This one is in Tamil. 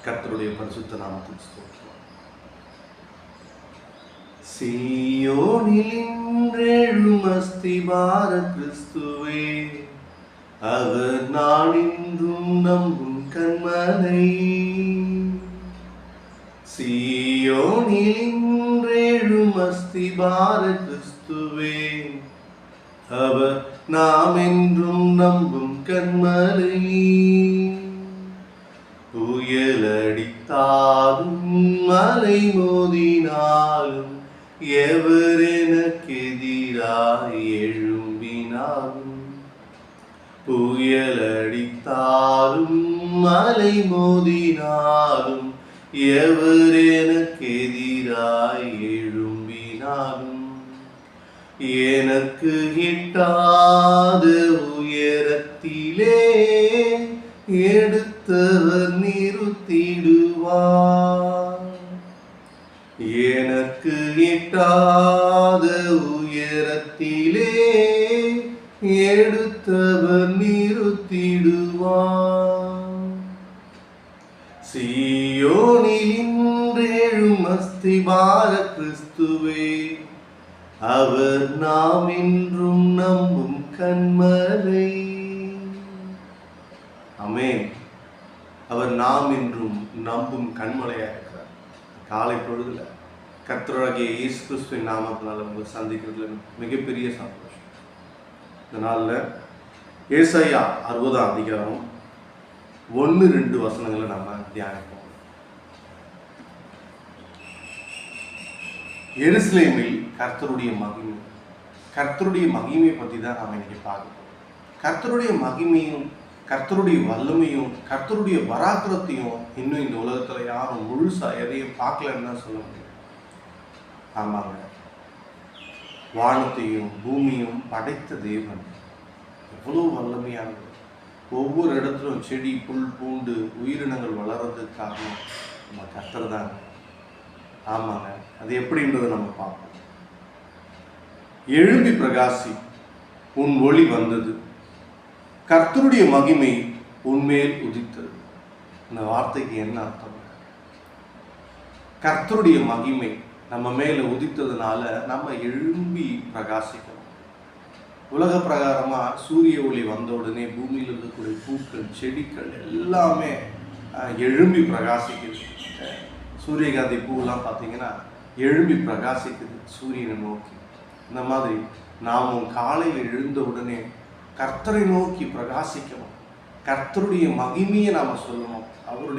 கர்த்தருடைய பரிசுத்த நாமத்துக்கு ஸ்தோத்திரம். சீயோனில் இன்றெழும் அஸ்திபார கிறிஸ்துவே, அவர் நான் இன்றும் நம்பும் கன்மலை. சீயோனில் இன்றெழும் அஸ்திபார கிறிஸ்துவே, அவர் நாம் என்றும் நம்பும் கன்மலை. புயலடித்தாலும் மலை மோதினாலும் எவர் எனக்கு எதிராய் எழும்பினாலும், புயலடித்தாலும் மலை மோதினாலும் எவர் எனக்கு எதிராய் எழும்பினாலும், எனக்கு எட்டாத உயரத்திலே எடுத்தவர் நிறுத்திடுவார். எனக்கு எட்டாத உயரத்திலே எடுத்தவர் நிறுத்திடுவார். சீயோனில் இன்றெழும் அஸ்திபார கிறிஸ்துவே, அவர் நாம் என்றும் நம்பும் கன்மலை. ஆமென். அவர் நாம் என்றும் நம்பும் கன்மலையாக இருக்கிறார். காலை பொழுதுல கர்த்தராகிய இயேசு கிறிஸ்துவின் நாமத்தினால உங்களை சந்திக்கிறதுல மிகப்பெரிய சந்தோஷம். இந்த நாளில் ஏசாயா 60ஆம் அதிகாரம் 1-2 வசனங்களை நம்ம தியானிப்போம். எருசலேமில் கர்த்தருடைய மகிமை, கர்த்தருடைய மகிமையை பற்றி தான் நாம் இன்னைக்கு பார்க்கணும். கர்த்தருடைய மகிமையும் கர்த்தருடைய வல்லமையும் கர்த்தருடைய பராக்கிரத்தையும் இன்னும் இந்த உலகத்தில் யாரும் முழுசா எதையும் பார்க்கலன்னு தான் சொல்ல முடியும். ஆமாங்க, வானத்தையும் பூமியும் படைத்த தேவன் எவ்வளோ வல்லமையானது. ஒவ்வொரு இடத்துலும் செடி புல் பூண்டு உயிரினங்கள் வளர்றதுக்கு காரணம் நம்ம கர்த்தர் தாங்க. ஆமாங்க, அது எப்படின்றத நம்ம பார்ப்போம். எழும்பி பிரகாசி, உன் ஒளி வந்தது, கர்த்தருடைய மகிமை உன்மேல் உதித்தது. இந்த வார்த்தைக்கு என்ன அர்த்தம்? கர்த்தருடைய மகிமை நம்ம மேல உதித்ததுனால நம்ம எழும்பி பிரகாசிக்கணும். உலக பிரகாரமா சூரிய ஒளி வந்த உடனே பூமியில் இருக்கக்கூடிய பூக்கள் செடிகள் எல்லாமே எழும்பி பிரகாசிக்குது. சூரியகாந்தி பூவெல்லாம் பார்த்தீங்கன்னா எழும்பி பிரகாசிக்குது சூரியனை நோக்கி. இந்த மாதிரி நாமும் காலையில் எழுந்த உடனே கர்த்தரை நோக்கி பிரகாசிக்கணும். கர்த்தருடைய மகிமையை நாம சொல்லணும். அவருடைய